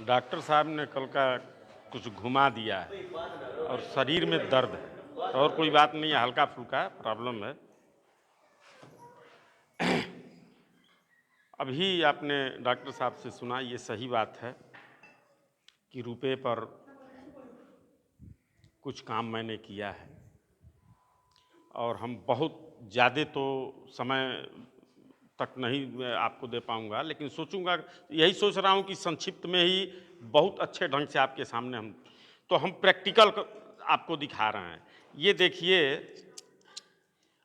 Doctor साहब ने कल का कुछ घुमा दिया है और शरीर में दर्द है और कोई बात नहीं है, हल्का फुल्का प्रॉब्लम है। अभी आपने डॉक्टर साहब से सुना, ये सही बात है कि रुपए पर कुछ काम मैंने किया है और हम बहुत ज़्यादा तो समय तक नहीं आपको दे पाऊंगा, लेकिन सोचूंगा, यही सोच रहा हूं कि संक्षिप्त में ही बहुत अच्छे ढंग से आपके सामने हम प्रैक्टिकल आपको दिखा रहे हैं। ये देखिए,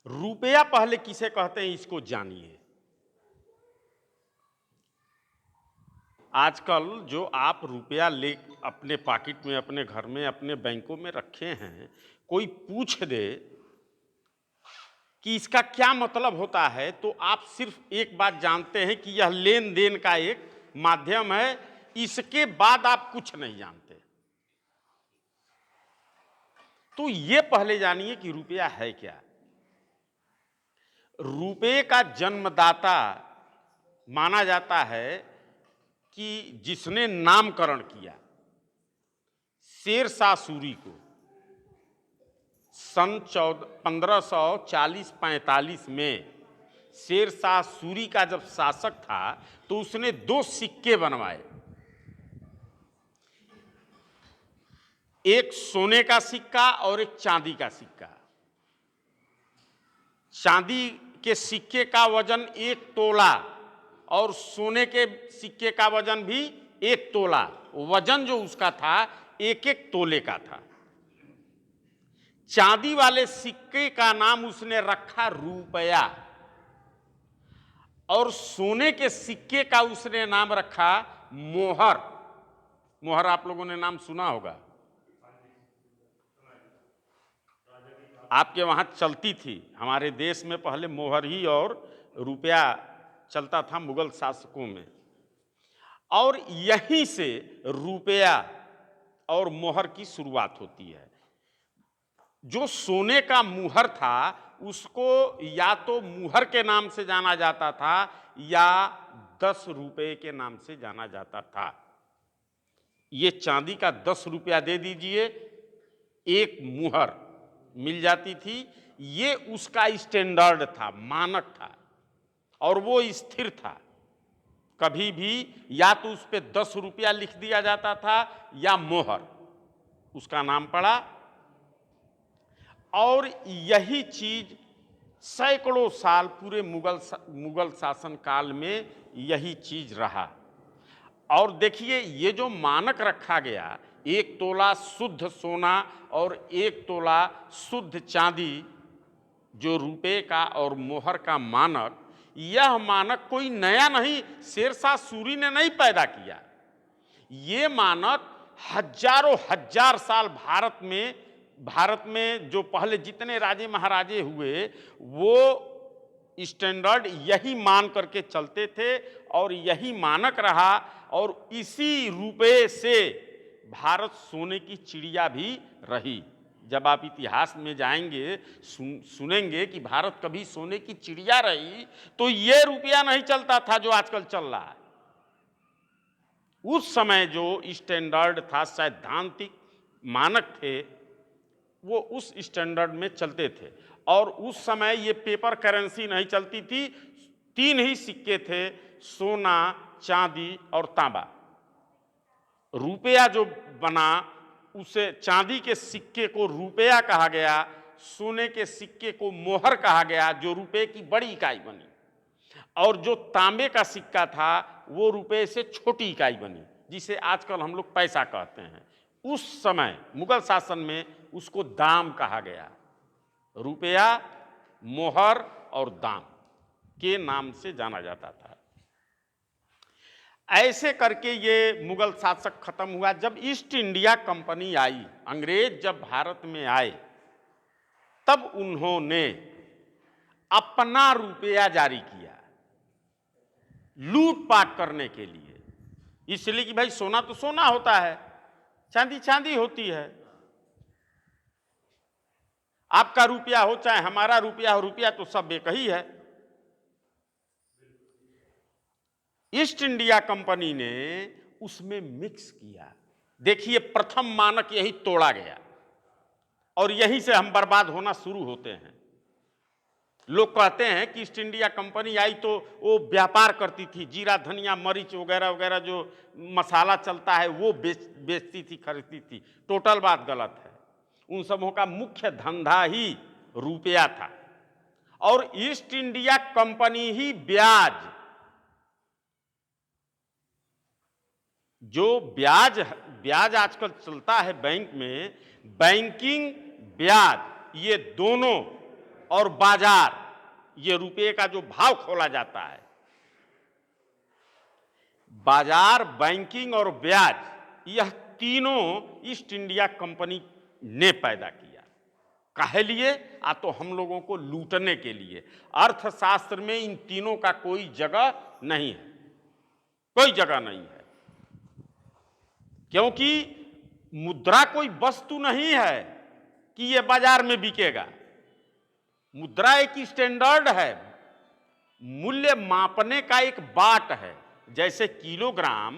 रुपया पहले किसे कहते हैं इसको जानिए। आजकल जो आप रुपया ले अपने पॉकेट में, अपने घर में, अपने बैंकों में रखे हैं, कोई पूछ दे कि इसका क्या मतलब होता है, तो आप सिर्फ एक बात जानते हैं कि यह लेन देन का एक माध्यम है। इसके बाद आप कुछ नहीं जानते। तो ये पहले जानिए कि रुपया है क्या। रुपये का जन्मदाता माना जाता है कि जिसने नामकरण किया, शेरशाह सूरी को सन 1540-45 में शेरशाह सूरी का जब शासक था तो उसने 2 सिक्के बनवाए, एक सोने का सिक्का और एक चांदी का सिक्का। चांदी के सिक्के का वजन 1 तोला और सोने के सिक्के का वजन भी 1 तोला। वजन जो उसका था 1-1 तोले का था। चांदी वाले सिक्के का नाम उसने रखा रुपया और सोने के सिक्के का उसने नाम रखा मोहर। मोहर आप लोगों ने नाम सुना होगा, आपके वहां चलती थी। हमारे देश में पहले मोहर ही और रुपया चलता था मुगल शासकों में, और यहीं से रुपया और मोहर की शुरुआत होती है। जो सोने का मुहर था उसको या तो मुहर के नाम से जाना जाता था या 10 रुपये के नाम से जाना जाता था। ये चांदी का 10 रुपया दे दीजिए, एक मुहर मिल जाती थी। ये उसका स्टैंडर्ड था, मानक था, और वो स्थिर था। कभी भी या तो उस पर 10 रुपया लिख दिया जाता था या मोहर, उसका नाम पड़ा। और यही चीज सैकड़ों साल पूरे मुगल शासन काल में यही चीज रहा। और देखिए, ये जो मानक रखा गया, 1 तोला शुद्ध सोना और 1 तोला शुद्ध चांदी, जो रुपये का और मोहर का मानक, यह मानक कोई नया नहीं, शेरशाह सूरी ने नहीं पैदा किया। ये मानक हजारों हजार साल भारत में जो पहले जितने राजे महाराजे हुए वो स्टैंडर्ड यही मान करके चलते थे और यही मानक रहा। और इसी रुपये से भारत सोने की चिड़िया भी रही। जब आप इतिहास में जाएंगे, सुनेंगे कि भारत कभी सोने की चिड़िया रही, तो ये रुपया नहीं चलता था जो आजकल चल रहा है। उस समय जो स्टैंडर्ड था, सैद्धांतिक मानक थे, वो उस स्टैंडर्ड में चलते थे। और उस समय ये पेपर करेंसी नहीं चलती थी। 3 ही सिक्के थे, सोना, चांदी और तांबा। रुपया जो बना, उसे चांदी के सिक्के को रुपया कहा गया, सोने के सिक्के को मोहर कहा गया, जो रुपये की बड़ी इकाई बनी। और जो तांबे का सिक्का था वो रुपये से छोटी इकाई बनी, जिसे आजकल हम लोग पैसा कहते हैं। उस समय मुगल शासन में उसको दाम कहा गया। रुपया, मोहर और दाम के नाम से जाना जाता था। ऐसे करके ये मुगल शासक खत्म हुआ। जब ईस्ट इंडिया कंपनी आई, अंग्रेज जब भारत में आए, तब उन्होंने अपना रुपया जारी किया लूटपाट करने के लिए। इसलिए कि भाई सोना तो सोना होता है, चांदी चांदी होती है। आपका रुपया हो चाहे हमारा रुपया हो, रुपया तो सब एक ही है। ईस्ट इंडिया कंपनी ने उसमें मिक्स किया। देखिए, प्रथम मानक यही तोड़ा गया और यहीं से हम बर्बाद होना शुरू होते हैं। लोग कहते हैं कि ईस्ट इंडिया कंपनी आई तो वो व्यापार करती थी, जीरा धनिया मरीच वगैरह वगैरह जो मसाला चलता है वो बेचती थी, खरीदती थी। टोटल बात गलत है। उन सबों का मुख्य धंधा ही रुपया था और ईस्ट इंडिया कंपनी ही ब्याज, जो ब्याज आजकल चलता है बैंक में, बैंकिंग ब्याज, ये दोनों और बाजार, ये रुपये का जो भाव खोला जाता है, बाजार, बैंकिंग और ब्याज, यह तीनों ईस्ट इंडिया कंपनी ने पैदा किया। काहे लिए? तो हम लोगों को लूटने के लिए। अर्थशास्त्र में इन तीनों का कोई जगह नहीं है, कोई जगह नहीं है, क्योंकि मुद्रा कोई वस्तु नहीं है कि यह बाजार में बिकेगा। मुद्रा एक स्टैंडर्ड है, मूल्य मापने का एक बाट है। जैसे किलोग्राम,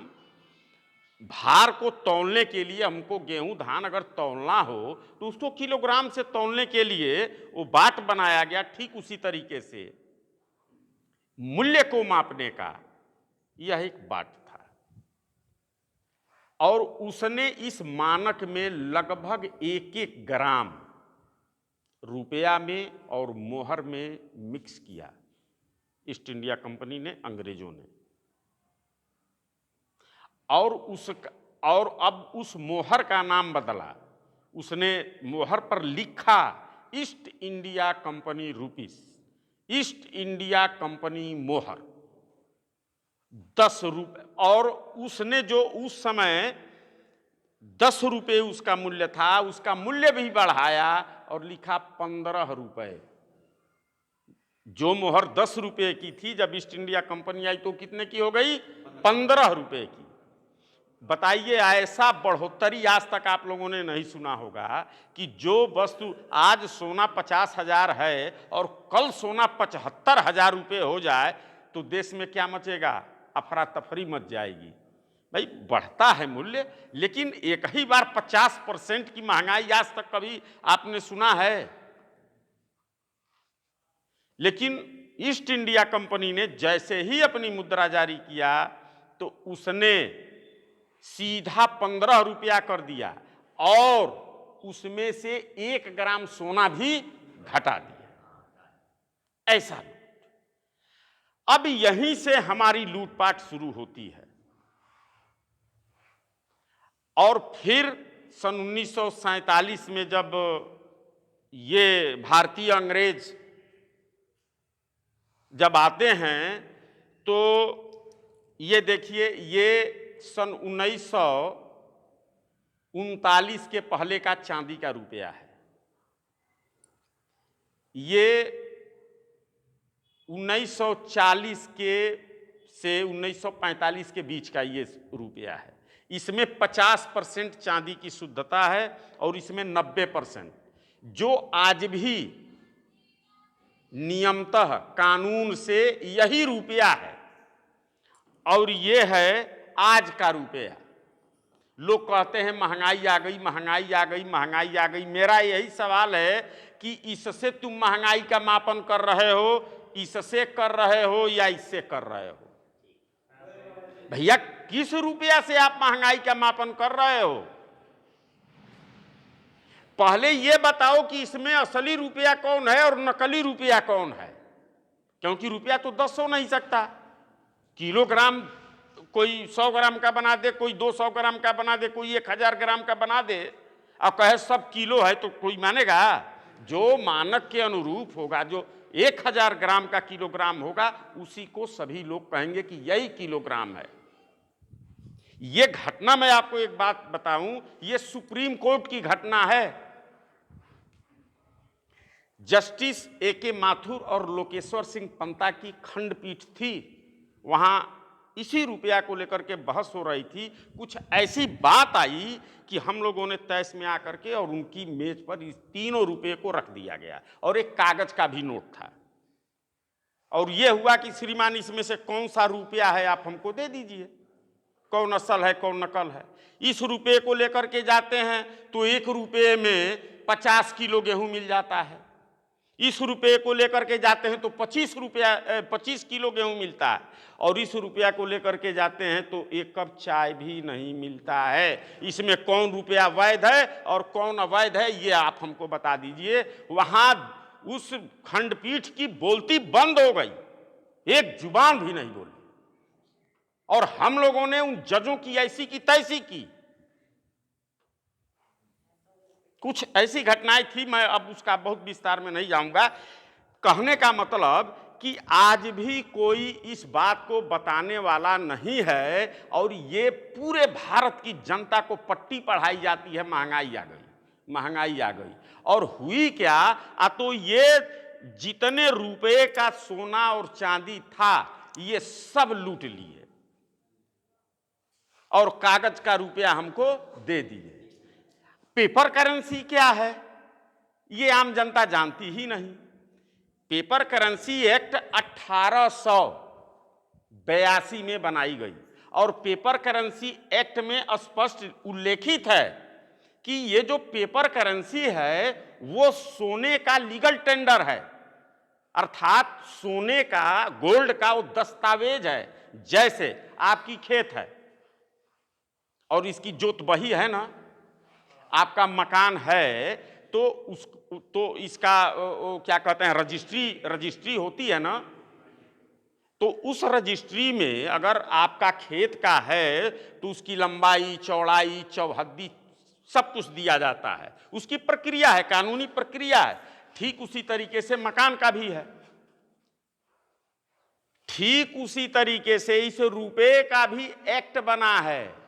भार को तौलने के लिए हमको गेहूं धान अगर तौलना हो तो उसको किलोग्राम से तौलने के लिए वो बाट बनाया गया। ठीक उसी तरीके से मूल्य को मापने का यह एक बाट था और उसने इस मानक में लगभग 1-1 ग्राम रुपया में और मोहर में मिक्स किया, ईस्ट इंडिया कंपनी ने, अंग्रेजों ने। और अब उस मोहर का नाम बदला। उसने मोहर पर लिखा east India company rupees, east India company मोहर, 10 रुपये। और उसने जो उस समय 10 रुपये उसका मूल्य था, उसका मूल्य भी बढ़ाया और लिखा 15 रुपये। जो मोहर 10 रुपये की थी, जब ईस्ट इंडिया कंपनी आई तो कितने की हो गई? 15 रुपये की। बताइए, ऐसा बढ़ोतरी आज तक आप लोगों ने नहीं सुना होगा कि जो वस्तु आज सोना 50,000 है और कल सोना 75,000 रुपये हो जाए तो देश में क्या मचेगा? अफरा तफरी मच जाएगी। भाई, बढ़ता है मूल्य, लेकिन एक ही बार 50% की महंगाई आज तक कभी आपने सुना है? लेकिन ईस्ट इंडिया कंपनी ने जैसे ही अपनी मुद्रा जारी किया तो उसने सीधा 15 रुपया कर दिया और उसमें से 1 ग्राम सोना भी घटा दिया। ऐसा लूट। अब यहीं से हमारी लूटपाट शुरू होती है और फिर सन 1947 में जब ये भारतीय अंग्रेज जब आते हैं तो ये देखिए, ये सन 1939 के पहले का चांदी का रुपया है। ये 1940 के से 1945 के बीच का ये रुपया है। इसमें 50% चांदी की शुद्धता है और इसमें 90%, जो आज भी नियमतः कानून से यही रुपया है और ये है आज का रुपया। लोग कहते हैं महंगाई आ गई, महंगाई आ गई, महंगाई आ गई। मेरा यही सवाल है कि इससे तुम महंगाई का मापन कर रहे हो, इससे कर रहे हो या इससे कर रहे हो? भैया, किस रुपया से आप महंगाई का मापन कर रहे हो? पहले यह बताओ कि इसमें असली रुपया कौन है और नकली रुपया कौन है, क्योंकि रुपया तो 10 हो नहीं सकता। किलोग्राम कोई 100 ग्राम का बना दे, कोई 200 ग्राम का बना दे, कोई 1000 ग्राम का बना दे और कहे सब किलो है, तो कोई मानेगा? जो मानक के अनुरूप होगा, जो 1000 ग्राम का किलोग्राम होगा, उसी को सभी लोग कहेंगे कि यही किलोग्राम है। ये घटना, मैं आपको एक बात बताऊं, ये सुप्रीम कोर्ट की घटना है। Justice A.K. माथुर और लोकेश्वर सिंह पंता की खंडपीठ थी। वहां इसी रुपया को लेकर के बहस हो रही थी। कुछ ऐसी बात आई कि हम लोगों ने तैस में आकर के और उनकी मेज पर इस तीनों रुपये को रख दिया गया और एक कागज का भी नोट था और यह हुआ कि श्रीमान, इसमें से कौन सा रुपया है, आप हमको दे दीजिए। कौन असल है कौन नकल है। इस रुपये को लेकर के जाते हैं तो 1 रुपये में 50 किलो गेहूं मिल जाता है। इस रुपये को लेकर के जाते हैं तो 25 किलो गेहूं मिलता है, और इस रुपया को लेकर के जाते हैं तो 1 कप चाय भी नहीं मिलता है। इसमें कौन रुपया वैध है और कौन अवैध है, ये आप हमको बता दीजिए। वहां उस खंडपीठ की बोलती बंद हो गई, एक जुबान भी नहीं बोली, और हम लोगों ने उन जजों की ऐसी की तैसी की। कुछ ऐसी घटनाएं थी, मैं अब उसका बहुत विस्तार में नहीं जाऊंगा। कहने का मतलब कि आज भी कोई इस बात को बताने वाला नहीं है, और ये पूरे भारत की जनता को पट्टी पढ़ाई जाती है, महंगाई आ गई, महंगाई आ गई। और हुई क्या, तो ये जितने रुपए का सोना और चांदी था ये सब लूट लिए और कागज का रुपया हमको दे दिए। पेपर करेंसी क्या है ये आम जनता जानती ही नहीं। पेपर करेंसी एक्ट 1882 में बनाई गई, और पेपर करेंसी एक्ट में स्पष्ट उल्लेखित है कि ये जो पेपर करेंसी है वो सोने का लीगल टेंडर है, अर्थात सोने का, गोल्ड का वो दस्तावेज है। जैसे आपकी खेत है और इसकी जोत बही है ना, आपका मकान है तो इसका क्या कहते हैं, रजिस्ट्री होती है ना, तो उस रजिस्ट्री में अगर आपका खेत का है तो उसकी लंबाई, चौड़ाई, चौहद्दी सब कुछ दिया जाता है। उसकी प्रक्रिया है, कानूनी प्रक्रिया है। ठीक उसी तरीके से मकान का भी है, ठीक उसी तरीके से इस रुपये का भी एक्ट बना है।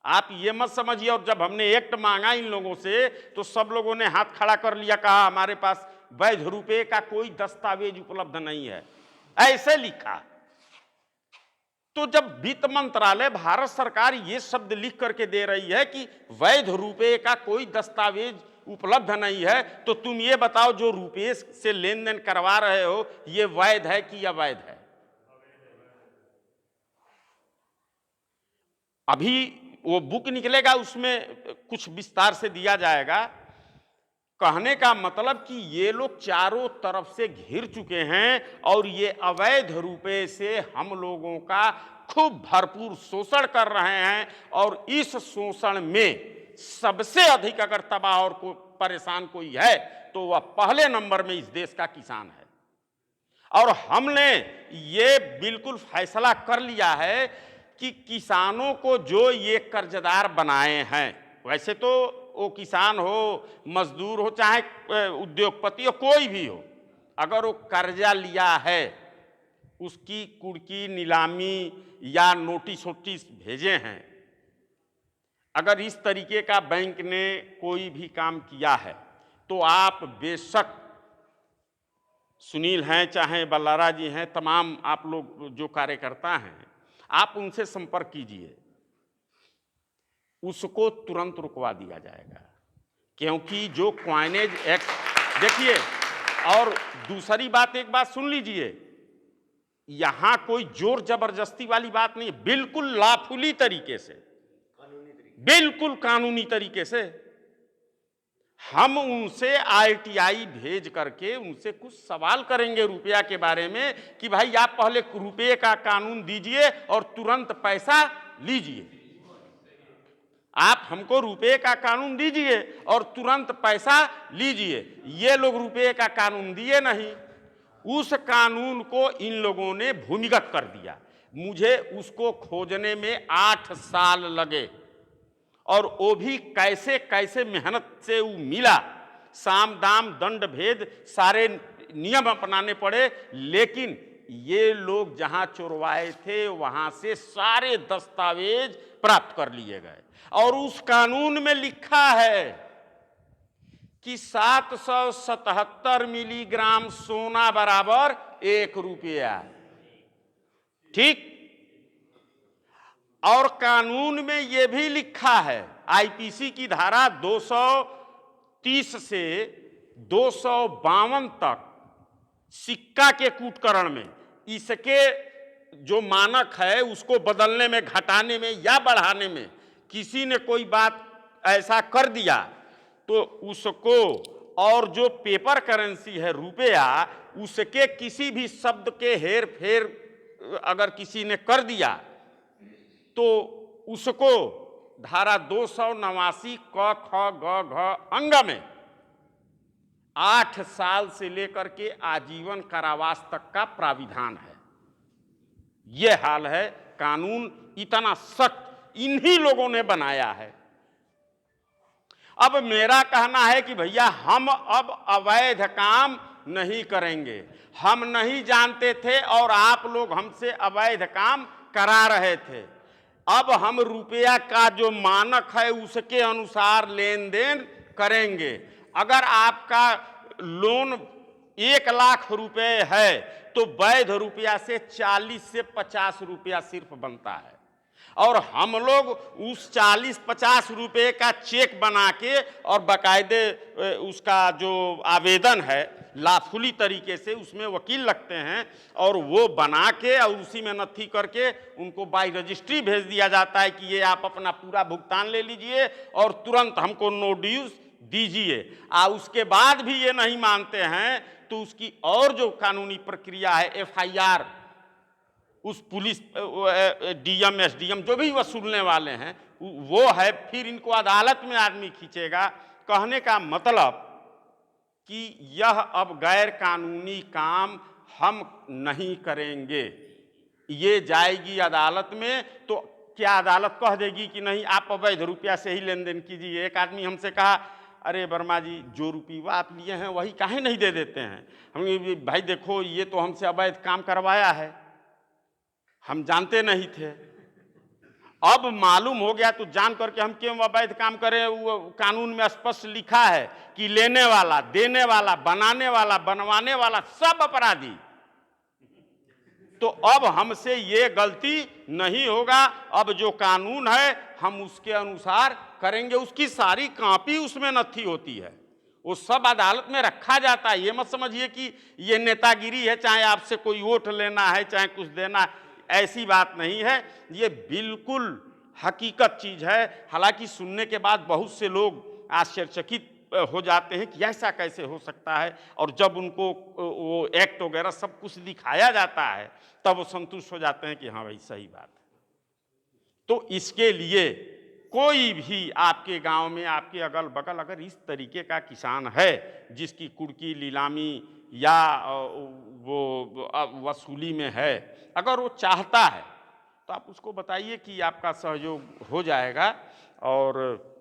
आप ये मत समझिए, और जब हमने एक्ट मांगा इन लोगों से तो सब लोगों ने हाथ खड़ा कर लिया, कहा हमारे पास वैध रुपये का कोई दस्तावेज उपलब्ध नहीं है, ऐसे लिखा। तो जब वित्त मंत्रालय, भारत सरकार ये शब्द लिख करके दे रही है कि वैध रुपये का कोई दस्तावेज उपलब्ध नहीं है, तो तुम ये बताओ जो रुपये से लेन देन करवा रहे हो ये वैध है कि अवैध है। अभी वो बुक निकलेगा, उसमें कुछ विस्तार से दिया जाएगा। कहने का मतलब कि ये लोग चारों तरफ से घिर चुके हैं, और ये अवैध रुपये से हम लोगों का खूब भरपूर शोषण कर रहे हैं। और इस शोषण में सबसे अधिक अगर तबाह और को परेशान कोई है तो वह पहले नंबर में इस देश का किसान है। और हमने ये बिल्कुल फैसला कर लिया है कि किसानों को जो ये कर्जदार बनाए हैं, वैसे तो वो किसान हो, मजदूर हो, चाहे उद्योगपति हो, कोई भी हो, अगर वो कर्जा लिया है, उसकी कुड़की, नीलामी या नोटिस वोटिस भेजे हैं, अगर इस तरीके का बैंक ने कोई भी काम किया है तो आप बेशक, सुनील हैं चाहे बल्लारा जी हैं, तमाम आप लोग जो कार्यकर्ता हैं, आप उनसे संपर्क कीजिए, उसको तुरंत रुकवा दिया जाएगा। क्योंकि जो क्वाइनेज एक्ट, देखिए, और दूसरी बात, एक बात सुन लीजिए, यहां कोई जोर जबरदस्ती वाली बात नहीं है, बिल्कुल लाफुली तरीके से, बिल्कुल कानूनी तरीके से हम उनसे आरटीआई भेज करके उनसे कुछ सवाल करेंगे रुपया के बारे में कि भाई आप पहले रुपये का कानून दीजिए और तुरंत पैसा लीजिए। आप हमको रुपये का कानून दीजिए और तुरंत पैसा लीजिए। ये लोग रुपये का कानून दिए नहीं, उस कानून को इन लोगों ने भूमिगत कर दिया। मुझे उसको खोजने में 8 साल लगे, और वो भी कैसे कैसे मेहनत से वो मिला। साम दाम दंड भेद सारे नियम अपनाने पड़े, लेकिन ये लोग जहां चोरवाए थे वहां से सारे दस्तावेज प्राप्त कर लिए गए। और उस कानून में लिखा है कि 777 मिलीग्राम सोना बराबर 1 रुपया, ठीक। और कानून में यह भी लिखा है, आईपीसी की धारा 230 से 252 तक, सिक्का के कूटकरण में इसके जो मानक है उसको बदलने में, घटाने में या बढ़ाने में किसी ने कोई बात ऐसा कर दिया तो उसको, और जो पेपर करेंसी है रुपया, उसके किसी भी शब्द के हेर फेर अगर किसी ने कर दिया तो उसको धारा 289 क ख ग घ अंग में 8 साल से लेकर के आजीवन कारावास तक का प्राविधान है। यह हाल है, कानून इतना सख्त इन्हीं लोगों ने बनाया है। अब मेरा कहना है कि भैया हम अब अवैध काम नहीं करेंगे। हम नहीं जानते थे और आप लोग हमसे अवैध काम करा रहे थे। अब हम रुपया का जो मानक है उसके अनुसार लेन देन करेंगे। अगर आपका लोन 1 लाख रुपए है तो वैध रुपया से 40 से 50 रुपया सिर्फ बनता है, और हम लोग उस 40-50 रुपये का चेक बना के और बाकायदे उसका जो आवेदन है लाफुली तरीके से उसमें वकील लगते हैं और वो बना के और उसी में नथी करके उनको बाई रजिस्ट्री भेज दिया जाता है कि ये आप अपना पूरा भुगतान ले लीजिए और तुरंत हमको नो ड्यूज दीजिए। उसके बाद भी ये नहीं मानते हैं तो उसकी और जो कानूनी प्रक्रिया है, FIR, उस पुलिस DM SDM जो भी वसूलने वाले हैं वो है, फिर इनको अदालत में आदमी खींचेगा। कहने का मतलब कि यह अब गैर कानूनी काम हम नहीं करेंगे। ये जाएगी अदालत में तो क्या अदालत कह देगी कि नहीं आप अवैध रुपया से ही लेन देन कीजिए। एक आदमी हमसे कहा, अरे वर्मा जी जो रुपया आप लिए हैं वही काहे नहीं दे देते हैं। हम, भाई देखो ये तो हमसे अवैध काम करवाया है, हम जानते नहीं थे, अब मालूम हो गया तो जान करके हम क्यों अवैध काम करें। वो कानून में स्पष्ट लिखा है कि लेने वाला, देने वाला, बनाने वाला, बनवाने वाला सब अपराधी। तो अब हमसे ये गलती नहीं होगा। अब जो कानून है हम उसके अनुसार करेंगे। उसकी सारी कॉपी उसमें नथी होती है, वो सब अदालत में रखा जाता है। ये मत समझिए कि ये नेतागिरी है, चाहे आपसे कोई वोट लेना है चाहे कुछ देना है, ऐसी बात नहीं है। ये बिल्कुल हकीकत चीज है। हालांकि सुनने के बाद बहुत से लोग आश्चर्यचकित हो जाते हैं कि ऐसा कैसे हो सकता है, और जब उनको वो एक्ट वगैरह सब कुछ दिखाया जाता है तब वो संतुष्ट हो जाते हैं कि हाँ भाई सही बात है। तो इसके लिए कोई भी आपके गांव में, आपके अगल बगल अगर इस तरीके का किसान है जिसकी कुड़की नीलामी या वो वसूली में है, अगर वो चाहता है तो आप उसको बताइए कि आपका सहयोग हो जाएगा, और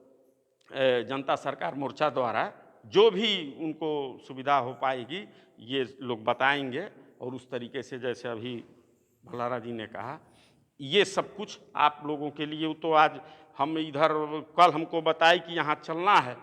जनता सरकार मोर्चा द्वारा जो भी उनको सुविधा हो पाएगी ये लोग बताएंगे। और उस तरीके से जैसे अभी भलारा जी ने कहा, ये सब कुछ आप लोगों के लिए, तो आज हम इधर कल हमको बताए कि यहाँ चलना है